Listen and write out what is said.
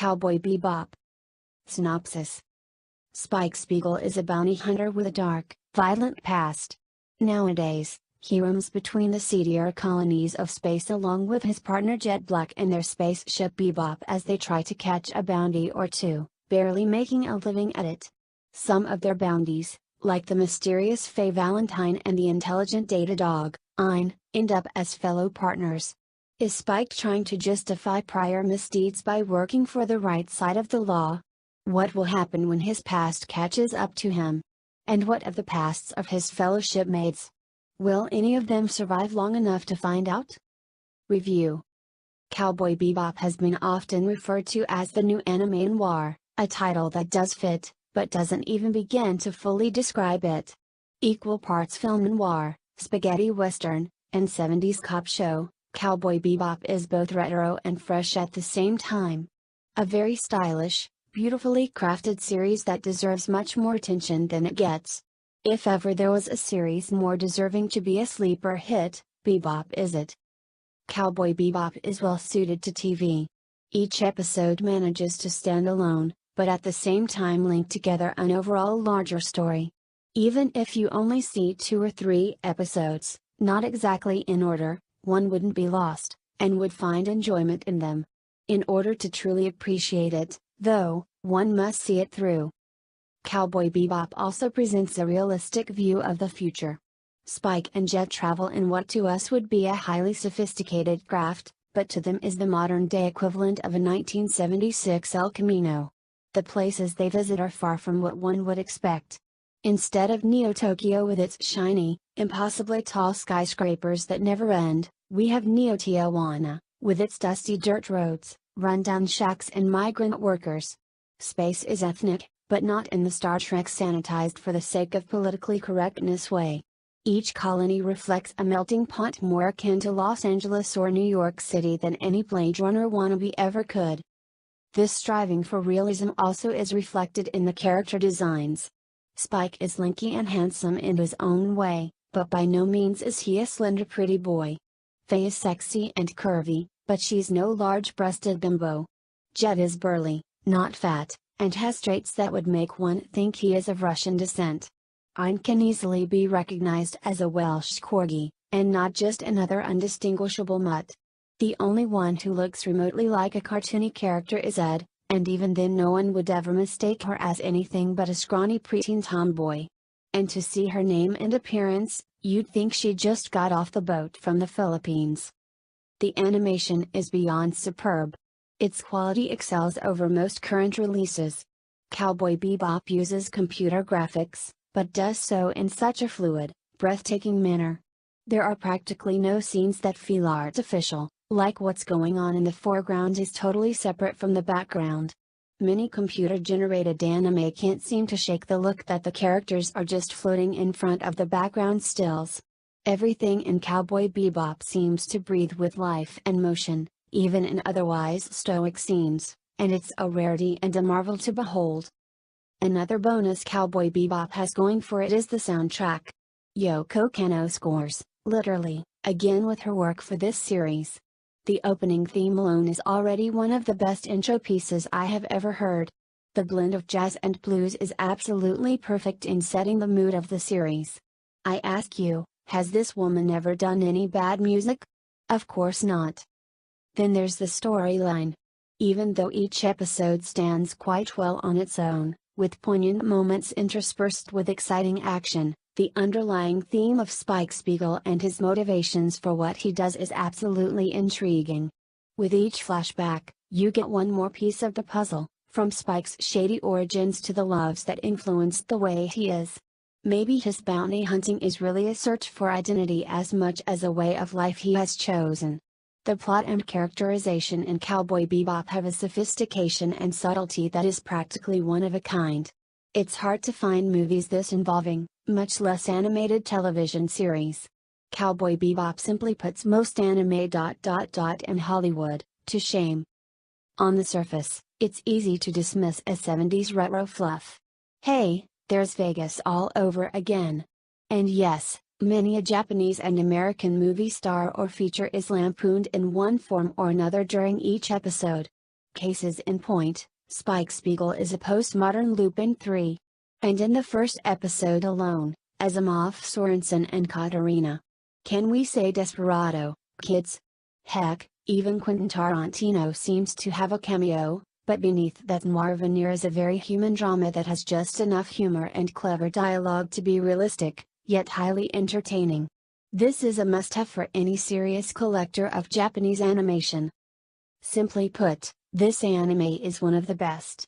Cowboy Bebop. Synopsis. Spike Spiegel is a bounty hunter with a dark, violent past. Nowadays, he roams between the seedier colonies of space along with his partner Jet Black and their spaceship Bebop as they try to catch a bounty or two, barely making a living at it. Some of their bounties, like the mysterious Faye Valentine and the intelligent Data Dog, Ein, end up as fellow partners. Is Spike trying to justify prior misdeeds by working for the right side of the law? What will happen when his past catches up to him? And what of the pasts of his fellow shipmates? Will any of them survive long enough to find out? Review. Cowboy Bebop has been often referred to as the new anime noir, a title that does fit, but doesn't even begin to fully describe it. Equal parts film noir, spaghetti western, and 70s cop show, Cowboy Bebop is both retro and fresh at the same time. A very stylish, beautifully crafted series that deserves much more attention than it gets. If ever there was a series more deserving to be a sleeper hit, Bebop is it. Cowboy Bebop is well suited to TV. Each episode manages to stand alone, but at the same time link together an overall larger story. Even if you only see 2 or 3 episodes, not exactly in order, one wouldn't be lost, and would find enjoyment in them. In order to truly appreciate it, though, one must see it through. Cowboy Bebop also presents a realistic view of the future. Spike and Jet travel in what to us would be a highly sophisticated craft, but to them is the modern-day equivalent of a 1976 El Camino. The places they visit are far from what one would expect. Instead of Neo-Tokyo with its shiny, impossibly tall skyscrapers that never end, we have Neo-Tijuana, with its dusty dirt roads, rundown shacks and migrant workers. Space is ethnic, but not in the Star Trek sanitized for the sake of politically correctness way. Each colony reflects a melting pot more akin to Los Angeles or New York City than any Blade Runner wannabe ever could. This striving for realism also is reflected in the character designs. Spike is lanky and handsome in his own way, but by no means is he a slender pretty boy. Faye is sexy and curvy, but she's no large-breasted bimbo. Jet is burly, not fat, and has traits that would make one think he is of Russian descent. Ein can easily be recognized as a Welsh corgi, and not just another undistinguishable mutt. The only one who looks remotely like a cartoony character is Ed, and even then no one would ever mistake her as anything but a scrawny preteen tomboy. And to see her name and appearance, you'd think she just got off the boat from the Philippines. The animation is beyond superb. Its quality excels over most current releases. Cowboy Bebop uses computer graphics, but does so in such a fluid, breathtaking manner. There are practically no scenes that feel artificial, like what's going on in the foreground is totally separate from the background. Many computer-generated anime can't seem to shake the look that the characters are just floating in front of the background stills. Everything in Cowboy Bebop seems to breathe with life and motion, even in otherwise stoic scenes, and it's a rarity and a marvel to behold. Another bonus Cowboy Bebop has going for it is the soundtrack. Yoko Kanno scores, literally, again with her work for this series. The opening theme alone is already one of the best intro pieces I have ever heard. The blend of jazz and blues is absolutely perfect in setting the mood of the series. I ask you, has this woman ever done any bad music? Of course not. Then there's the storyline. Even though each episode stands quite well on its own, with poignant moments interspersed with exciting action, the underlying theme of Spike Spiegel and his motivations for what he does is absolutely intriguing. With each flashback, you get one more piece of the puzzle, from Spike's shady origins to the loves that influenced the way he is. Maybe his bounty hunting is really a search for identity as much as a way of life he has chosen. The plot and characterization in Cowboy Bebop have a sophistication and subtlety that is practically one of a kind. It's hard to find movies this involving, much less animated television series. Cowboy Bebop simply puts most anime in Hollywood to shame. On the surface, it's easy to dismiss as 70s retro fluff. Hey, there's Vegas all over again. And yes, many a Japanese and American movie star or feature is lampooned in one form or another during each episode. Cases in point, Spike Spiegel is a postmodern Lupin III. And in the first episode alone, Asimov, Sorensen and Katarina. Can we say desperado, kids? Heck, even Quentin Tarantino seems to have a cameo, but beneath that noir veneer is a very human drama that has just enough humor and clever dialogue to be realistic, yet highly entertaining. This is a must-have for any serious collector of Japanese animation. Simply put, this anime is one of the best.